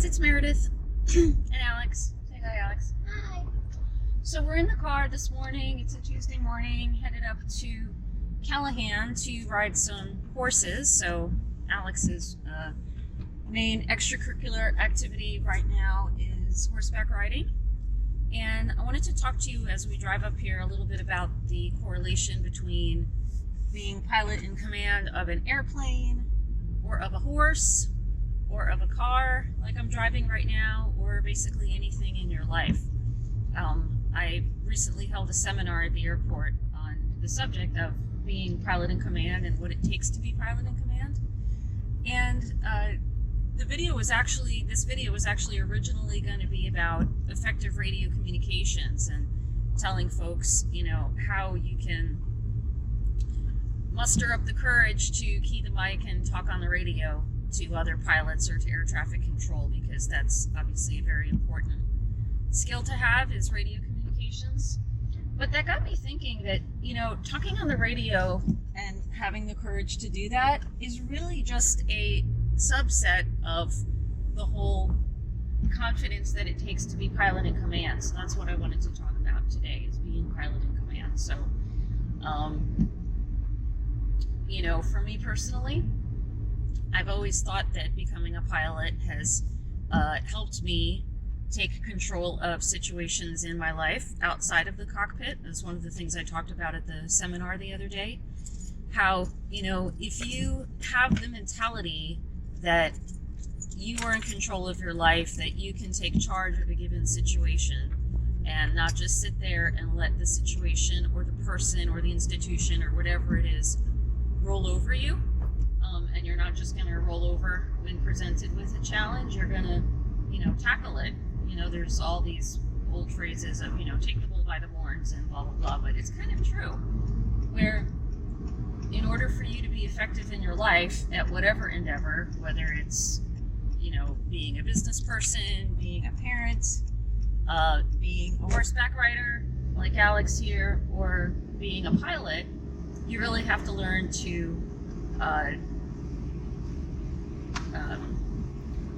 it's Meredith and Alex. Say hi, Alex. Hi. So we're in the car this morning. It's a Tuesday morning, headed up to Callahan to ride some horses. So Alex's main extracurricular activity right now is horseback riding. And I wanted to talk to you as we drive up here a little bit about the correlation between being pilot in command of an airplane or of a horse or of a car like I'm driving right now, or basically anything in your life. I recently held a seminar at the airport on the subject of being pilot in command and what it takes to be pilot in command. And this video was actually originally going to be about effective radio communications and telling folks, how you can muster up the courage to key the mic and talk on the radio to other pilots or to air traffic control, because that's obviously a very important skill to have, is radio communications. But that got me thinking that, talking on the radio and having the courage to do that is really just a subset of the whole confidence that it takes to be pilot in command. So that's what I wanted to talk about today, is being pilot in command. So, for me personally, I've always thought that becoming a pilot has helped me take control of situations in my life outside of the cockpit. That's one of the things I talked about at the seminar the other day. How, if you have the mentality that you are in control of your life, that you can take charge of a given situation and not just sit there and let the situation or the person or the institution or whatever it is roll over you, and you're not just going to roll over when presented with a challenge, you're going to, tackle it. There's all these old phrases of, take the bull by the horns and blah, blah, blah, but it's kind of true, where in order for you to be effective in your life at whatever endeavor, whether it's, being a business person, being a parent, being a horseback rider like Alex here, or being a pilot, you really have to learn to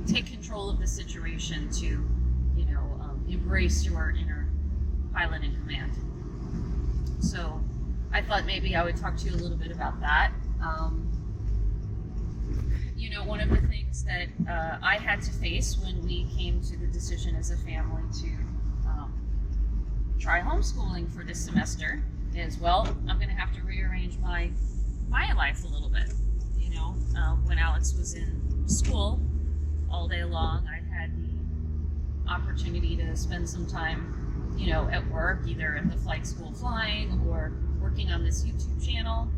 take control of the situation, to embrace your inner pilot in command. So I thought maybe I would talk to you a little bit about that. One of the things that I had to face when we came to the decision as a family to try homeschooling for this semester is, well, I'm going to have to rearrange my life a little bit. When Alex was in school all day long, I had the opportunity to spend some time, at work, either at the flight school flying or working on this YouTube channel.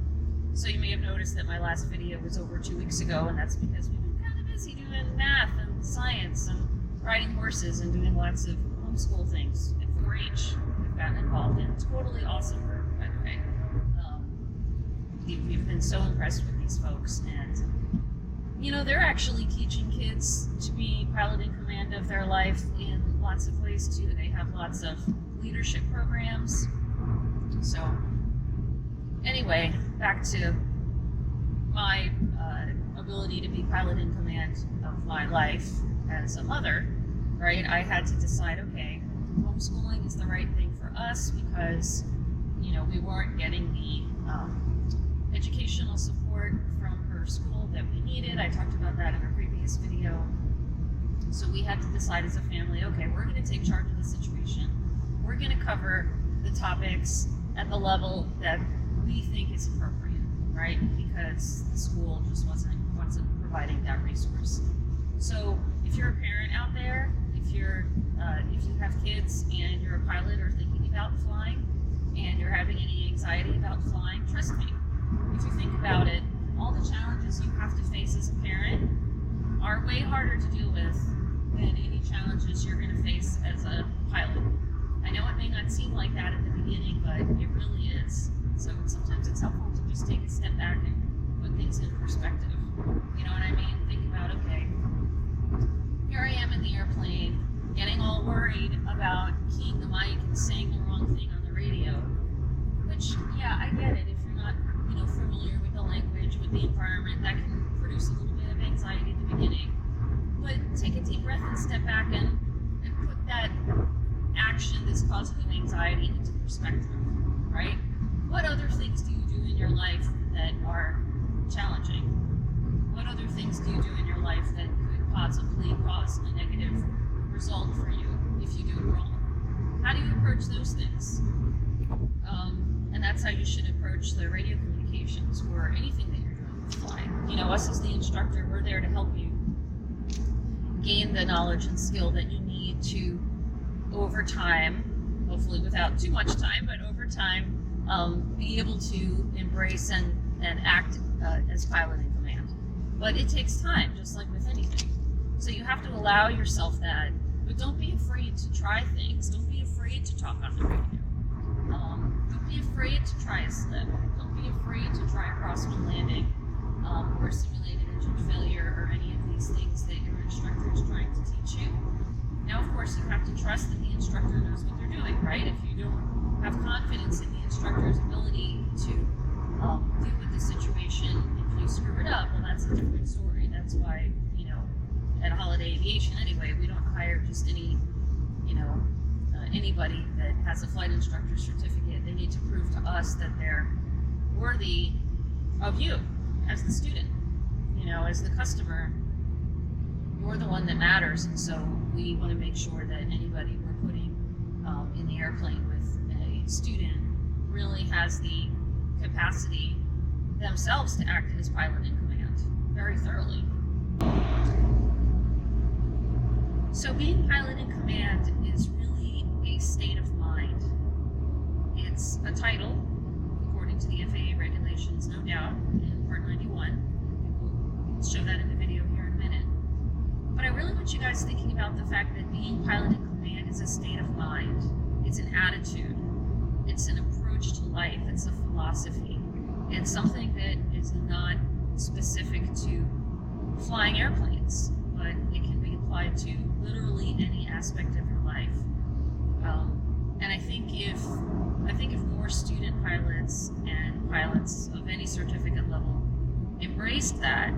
So you may have noticed that my last video was over 2 weeks ago, and that's because we've been kind of busy doing math and science and riding horses and doing lots of homeschool things at 4-H we've gotten involved in. Totally awesome work, by the way. We've been so impressed with these folks, and they're actually teaching kids to be pilot in command of their life in lots of ways too. They have lots of leadership programs. So anyway, back to my ability to be pilot in command of my life as a mother, right? I had to decide, okay, homeschooling is the right thing for us because, we weren't getting the educational support from her school that we needed. I talked about that in a previous video. So we had to decide as a family, okay, we're going to take charge of the situation. We're going to cover the topics at the level that we think is appropriate, right? Because the school just wasn't providing that resource. So if you're a parent out there, if you have kids and you're a pilot or thinking about flying and you're having any anxiety about flying, trust me, if you think about it, all the challenges you have to face as a parent are way harder to deal with than any challenges you're going to face as a pilot. I know it may not seem like that at the beginning, but it really is. So sometimes it's helpful to just take a step back and put things in perspective. You know what I mean? Think about, okay, here I am in the airplane, getting all worried about keying the mic and saying the wrong thing on the radio, which, yeah, I get it. If you're not, familiar with the language, with the environment, that can produce a little bit of anxiety at the beginning. But take a deep breath and this causes you anxiety into perspective, right? What other things do you do in your life that are challenging? What other things do you do in your life that could possibly cause a negative result for you if you do it wrong? How do you approach those things? And that's how you should approach the radio communications or anything that you're doing with flying. You know, us as the instructor, we're there to help you gain the knowledge and skill that you need to, over time, hopefully without too much time, but over time, be able to embrace and act as pilot in command. But it takes time, just like with anything. So you have to allow yourself that, but don't be afraid to try things. Don't be afraid to talk on the radio. Don't be afraid to try a slip. Don't be afraid to try a crosswind landing or simulated engine failure or any of these things that your instructor is trying to teach you. Now, of course, you have to trust that the instructor knows what they're doing, right? If you don't have confidence in the instructor's ability to deal with the situation, if you screw it up, well, that's a different story. That's why, you know, at Holiday Aviation anyway, we don't hire just any, you know, anybody that has a flight instructor certificate. They need to prove to us that they're worthy of you as the student. You know, as the customer, you're the one that matters, and so we want to make sure that anybody we're putting in the airplane with a student really has the capacity themselves to act as pilot in command very thoroughly. So being pilot in command is really a state of mind. It's a title, according to the FAA regulations, no doubt, in Part 91. We'll show that in the video here in a minute. But I really want you guys thinking about the fact that being pilot in command is a state of mind. It's an attitude. It's an approach to life. It's a philosophy. It's something that is not specific to flying airplanes, but it can be applied to literally any aspect of your life. And I think if more student pilots and pilots of any certificate level embraced that,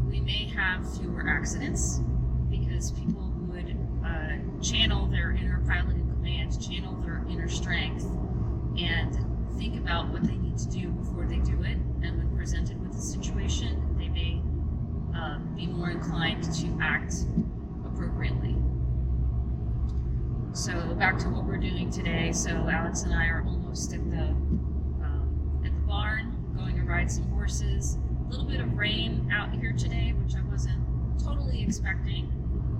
we may have fewer accidents because people would channel their inner pilot in command, channel their inner strength, and think about what they need to do before they do it. And when presented with a situation, they may be more inclined to act appropriately. So back to what we're doing today. So Alex and I are almost at the barn, going to ride some horses. A little bit of rain out here today, which I wasn't totally expecting.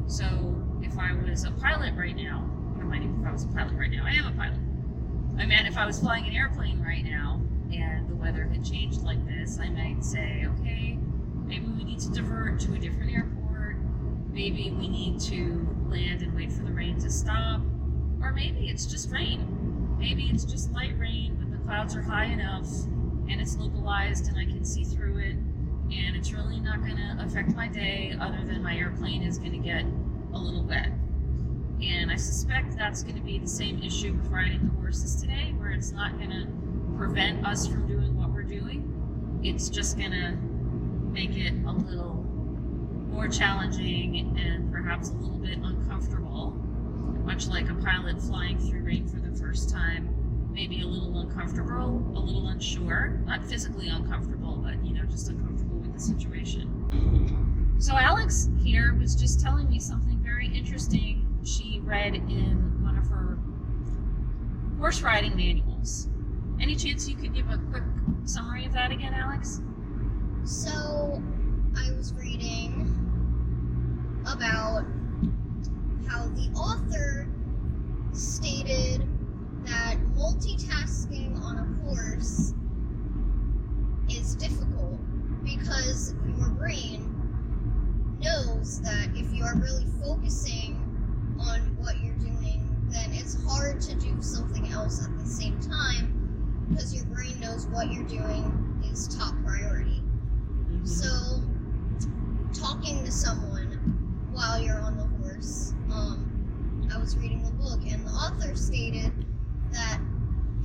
So if I was a pilot right now, what am I doing if I was a pilot right now? I am a pilot. I mean, if I was flying an airplane right now and the weather had changed like this, I might say, okay, maybe we need to divert to a different airport. Maybe we need to land and wait for the rain to stop. Or maybe it's just rain. Maybe it's just light rain, but the clouds are high enough and it's localized and I can see through it, and it's really not going to affect my day other than my airplane is going to get a little wet. And I suspect that's going to be the same issue with riding the horses today, where it's not going to prevent us from doing what we're doing. It's just going to make it a little more challenging and perhaps a little bit uncomfortable, much like a pilot flying through rain for the first time. Maybe a little uncomfortable, a little unsure, not physically uncomfortable, but, you know, just uncomfortable with the situation. So Alex here was just telling me something very interesting she read in one of her horse riding manuals. Any chance you could give a quick summary of that again, Alex? So I was reading about how the author stated that multitasking on a horse is difficult because your brain knows that if you are really focusing on what you're doing, then it's hard to do something else at the same time because your brain knows what you're doing is top priority. Mm-hmm. So talking to someone while you're on the horse, I was reading the book and the author stated that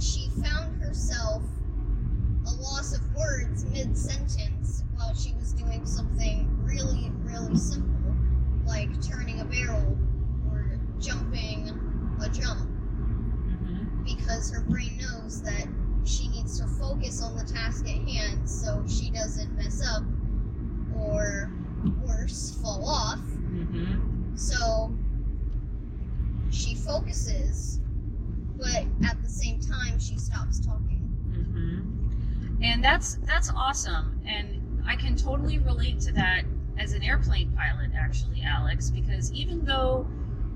she found herself a loss of words mid-sentence while she was doing something really, really simple, like turning a barrel or jumping a jump. because her brain knows that she needs to focus on the task at hand so she doesn't mess up or worse, fall off. Mm-hmm. So she focuses, but at the same time she stops talking. Mm-hmm. And that's awesome. And I can totally relate to that as an airplane pilot, actually, Alex, because even though,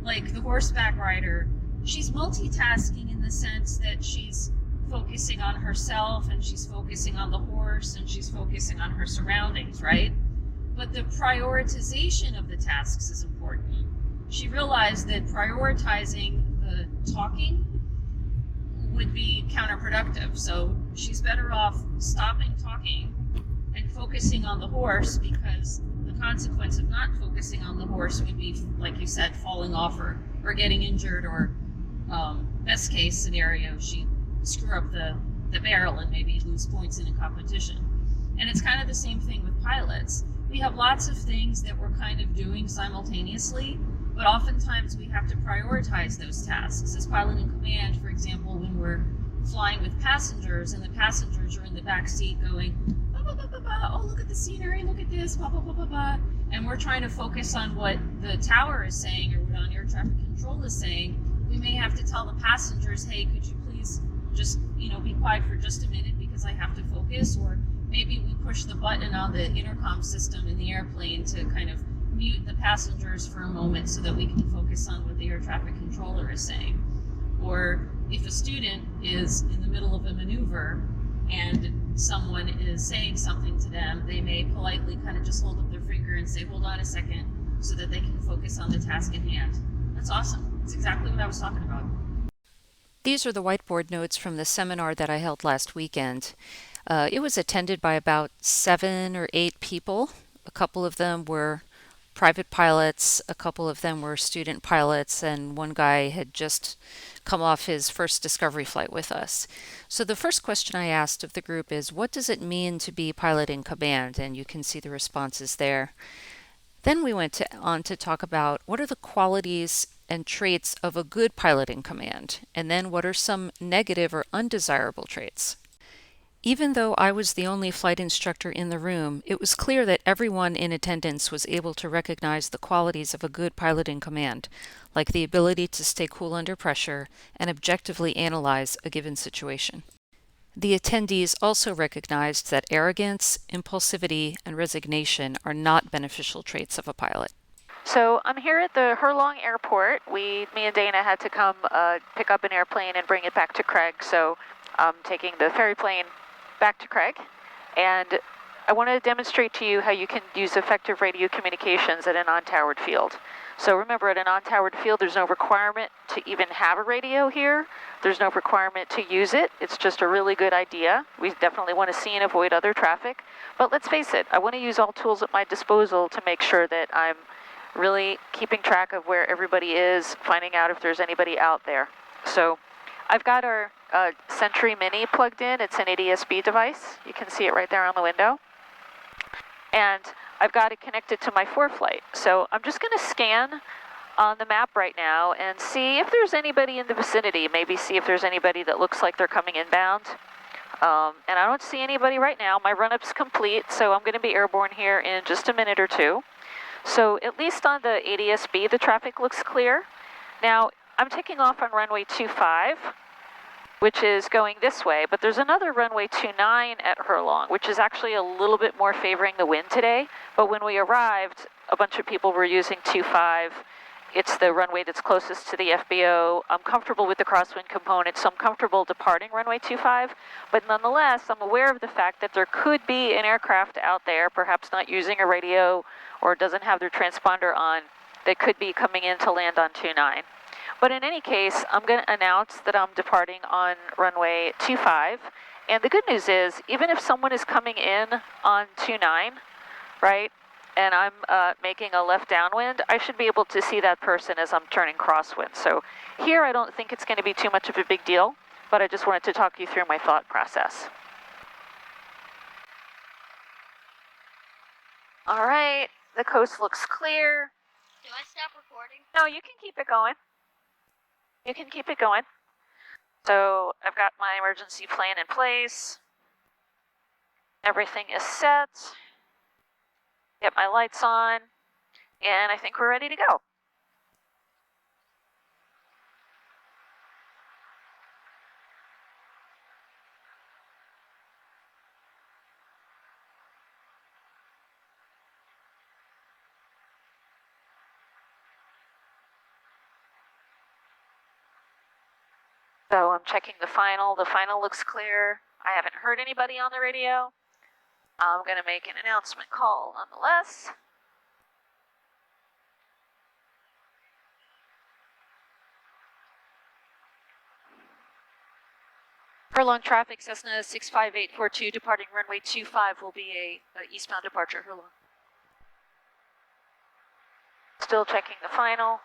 like the horseback rider, she's multitasking in the sense that she's focusing on herself and she's focusing on the horse and she's focusing on her surroundings, right? But the prioritization of the tasks is important. She realized that prioritizing the talking would be counterproductive. So she's better off stopping talking and focusing on the horse, because the consequence of not focusing on the horse would be, like you said, falling off or getting injured, or best case scenario, she screw up the barrel and maybe lose points in a competition. And it's kind of the same thing with pilots. We have lots of things that we're kind of doing simultaneously, but oftentimes we have to prioritize those tasks. As pilot in command, for example, when we're flying with passengers and the passengers are in the back seat going, bah, bah, bah, bah, bah, oh, look at the scenery, look at this, blah, blah, blah, blah, blah. And we're trying to focus on what the tower is saying or what on air traffic control is saying. We may have to tell the passengers, hey, could you please just, be quiet for just a minute because I have to focus. Or maybe we push the button on the intercom system in the airplane to kind of mute the passengers for a moment so that we can focus on what the air traffic controller is saying. Or if a student is in the middle of a maneuver and someone is saying something to them, they may politely kind of just hold up their finger and say, hold on a second, so that they can focus on the task at hand. That's awesome. That's exactly what I was talking about. These are the whiteboard notes from the seminar that I held last weekend. It was attended by about 7 or 8 people. A couple of them were private pilots, a couple of them were student pilots, and one guy had just come off his first discovery flight with us. So the first question I asked of the group is, what does it mean to be pilot in command? And you can see the responses there. Then we went on to talk about what are the qualities and traits of a good pilot in command, and then what are some negative or undesirable traits. Even though I was the only flight instructor in the room, it was clear that everyone in attendance was able to recognize the qualities of a good pilot in command, like the ability to stay cool under pressure and objectively analyze a given situation. The attendees also recognized that arrogance, impulsivity, and resignation are not beneficial traits of a pilot. So I'm here at the Hurlong Airport. Me and Dana had to come pick up an airplane and bring it back to Craig, so I'm taking the ferry plane back to Craig. And I want to demonstrate to you how you can use effective radio communications at an on-towered field. So remember, at an on-towered field, there's no requirement to even have a radio here. There's no requirement to use it. It's just a really good idea. We definitely want to see and avoid other traffic. But let's face it, I want to use all tools at my disposal to make sure that I'm really keeping track of where everybody is, finding out if there's anybody out there. So I've got our Sentry Mini plugged in. It's an ADS-B device. You can see it right there on the window. And I've got it connected to my ForeFlight. So I'm just going to scan on the map right now and see if there's anybody in the vicinity, maybe see if there's anybody that looks like they're coming inbound. And I don't see anybody right now. My run-up's complete, so I'm going to be airborne here in just a minute or two. So at least on the ADS-B, the traffic looks clear. Now, I'm taking off on runway 25, which is going this way, but there's another runway 29 at Hurlong, which is actually a little bit more favoring the wind today. But when we arrived, a bunch of people were using 25. It's the runway that's closest to the FBO. I'm comfortable with the crosswind component, so I'm comfortable departing runway 25. But nonetheless, I'm aware of the fact that there could be an aircraft out there, perhaps not using a radio or doesn't have their transponder on, that could be coming in to land on 29. But in any case, I'm going to announce that I'm departing on runway 25. And the good news is, even if someone is coming in on 29, right, and I'm making a left downwind, I should be able to see that person as I'm turning crosswind. So here I don't think it's going to be too much of a big deal, but I just wanted to talk you through my thought process. All right, the coast looks clear. Do I stop recording? No, you can keep it going. You can keep it going. So I've got my emergency plan in place. Everything is set. Get my lights on, and I think we're ready to go. So I'm checking the final. The final looks clear. I haven't heard anybody on the radio. I'm going to make an announcement call nonetheless. Furlong traffic, Cessna 65842 departing runway 25 will be a eastbound departure. Furlong. Still checking the final.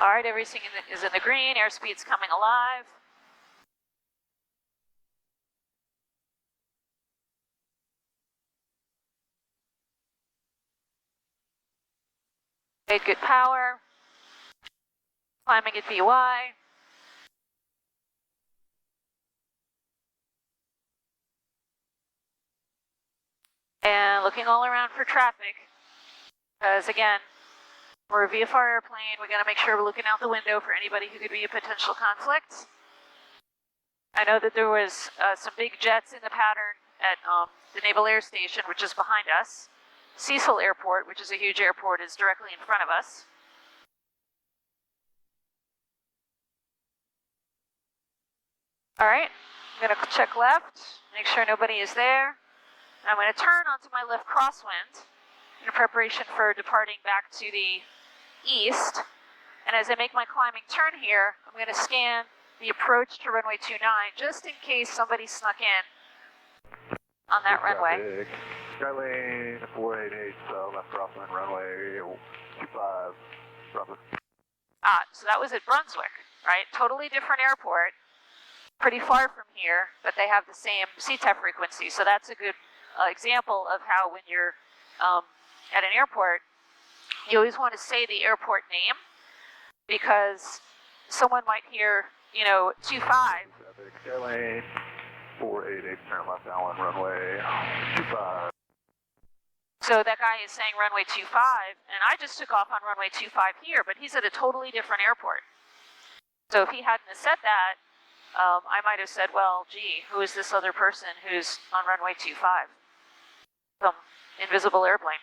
All right, everything is in the green. Airspeed's coming alive. Made good power. Climbing at VY. And looking all around for traffic. Because again, we're a VFR airplane. We got to make sure we're looking out the window for anybody who could be a potential conflict. I know that there was some big jets in the pattern at the Naval Air Station, which is behind us. Cecil Airport, which is a huge airport, is directly in front of us. All right, I'm going to check left, make sure nobody is there. And I'm going to turn onto my left crosswind in preparation for departing back to the east. And as I make my climbing turn here, I'm going to scan the approach to runway 29, just in case somebody snuck in on that runway. Skylane 488, left crosswind, runway 25, Brooklyn. So that was at Brunswick, right? Totally different airport, pretty far from here, but they have the same CTEF frequency. So that's a good example of how when you're at an airport, you always want to say the airport name, because someone might hear, 25. Skylane 488, turn left downwind, runway 25. So that guy is saying runway 25, and I just took off on runway 25 here, but he's at a totally different airport. So if he hadn't have said that, I might have said, well, gee, who is this other person who's on runway 25? Some invisible airplane.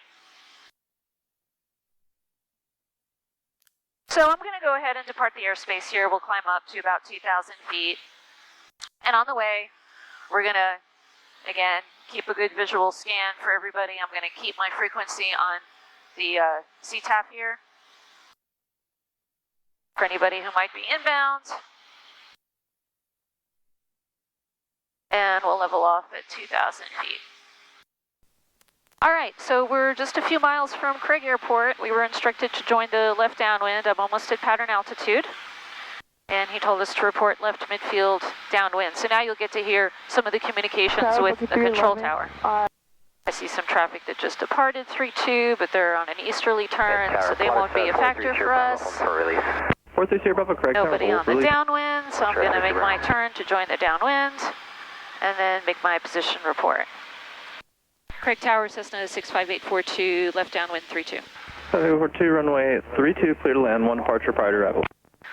So I'm going to go ahead and depart the airspace here. We'll climb up to about 2,000 feet. And on the way, we're going to, again, keep a good visual scan for everybody. I'm going to keep my frequency on the CTAF here for anybody who might be inbound. And we'll level off at 2,000 feet. All right, so we're just a few miles from Craig Airport. We were instructed to join the left downwind. I'm almost at pattern altitude. And he told us to report left midfield downwind. So now you'll get to hear some of the communications with the control tower. I see some traffic that just departed 3-2, but they're on an easterly turn, so they won't be a factor for us. 430 Bravo, Craig. Nobody on the downwind, so I'm going to make my turn to join the downwind, and then make my position report. Craig Tower, Cessna 65842, left downwind 32. Over 2, runway 32, clear to land, 1 departure prior to arrival.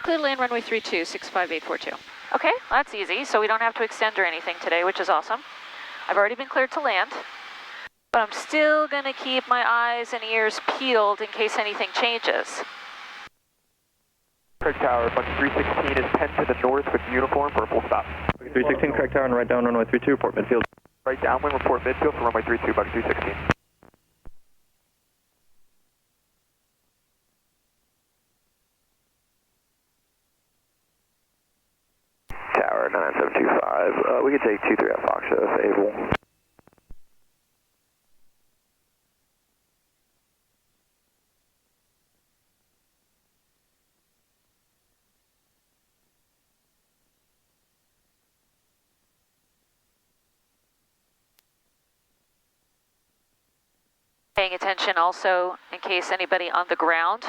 Clear to land, runway 32, 65842. Okay, that's easy, so we don't have to extend or anything today, which is awesome. I've already been cleared to land, but I'm still going to keep my eyes and ears peeled in case anything changes. Craig Tower, Bucky 316 is 10 to the north with uniform for a full stop. Bucky 316, Craig Tower, and right down runway 32, report midfield. Right downwind, report midfield for runway 32, Bucky 316. Tower 9725, we can take 23 at Fox if able. Paying attention also in case anybody on the ground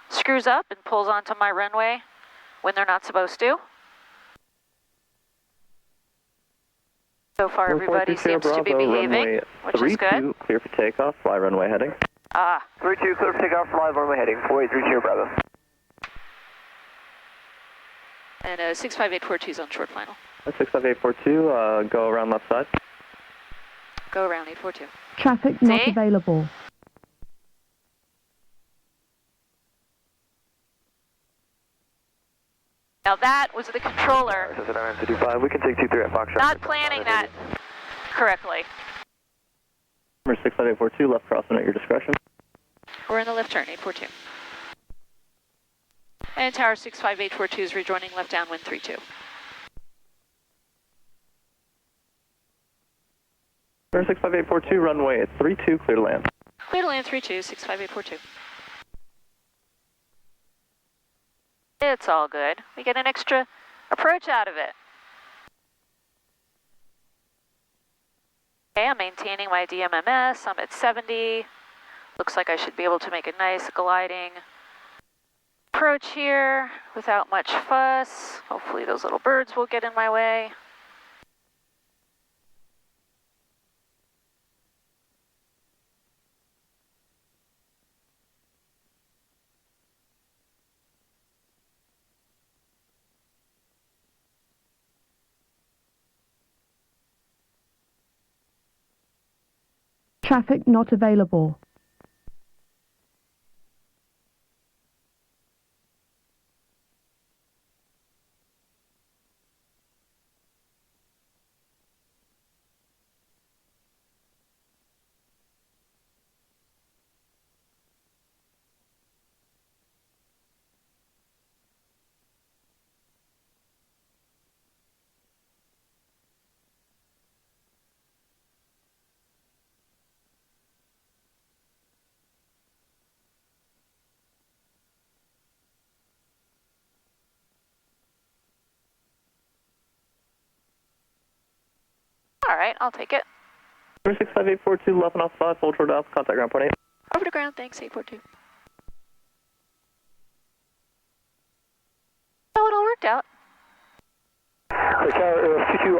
screws up and pulls onto my runway when they're not supposed to. So far, everybody seems to be behaving, which is good. Clear for takeoff, fly runway heading. 32, clear for takeoff, fly runway heading. 4830 Bravo. And 65842 is on short final. 65842, go around left side. Go around 842. Traffic not available. Now that was the controller We can take 23 at Foxtrot. not planning that correctly. Number 65842, left crossing at your discretion. We're in the left turn, 842. And tower 65842 is rejoining left downwind 32. Number 65842, runway at 32, clear to land. Clear to land 32, 65842. It's all good. We get an extra approach out of it. Okay, I'm maintaining my DMMS. I'm at 70. Looks like I should be able to make a nice gliding approach here without much fuss. Hopefully those little birds will get in my way. Traffic not available. All right, I'll take it. Number 65842, left and off 5, full toward alpha, contact ground point 8. Over to ground, thanks, 842. Oh, it all worked out.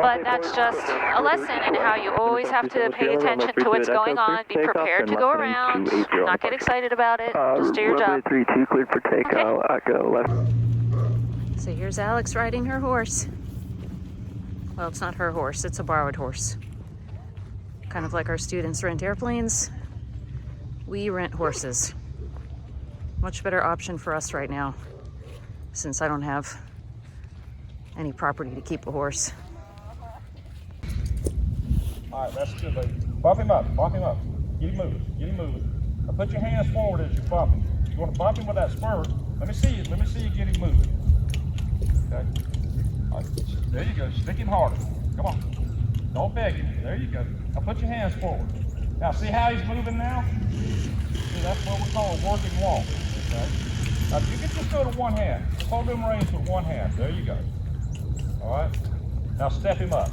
But that's just a lesson in how you always have to pay attention to what's going on, be prepared to go around, not get excited about it, just do your job. 32, cleared for takeoff, go left. So here's Alex riding her horse. Well, it's not her horse, it's a borrowed horse. Kind of like our students rent airplanes, we rent horses. Much better option for us right now, since I don't have any property to keep a horse. All right, that's good, baby. Bump him up, bump him up. Get him moving, get him moving. Now put your hands forward as you bump him. You want to bump him with that spur. Let me see you get him moving. Okay. All right. There you go, stick him harder. Come on. Don't beg him. There you go. Now put your hands forward. Now see how he's moving now? See, that's what we call a working walk. Okay. Now you can just go to one hand. Just hold them reins with one hand. There you go. All right. Now step him up.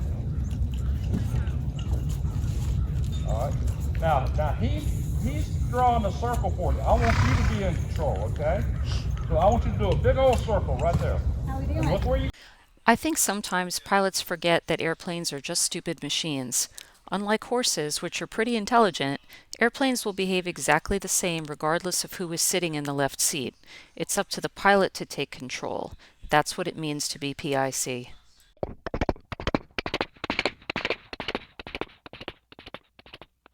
All right. Now he's drawing a circle for you. I want you to be in control, okay? So I want you to do a big old circle right there. How we doing? Look where you. I think sometimes pilots forget that airplanes are just stupid machines. Unlike horses, which are pretty intelligent, airplanes will behave exactly the same regardless of who is sitting in the left seat. It's up to the pilot to take control. That's what it means to be PIC.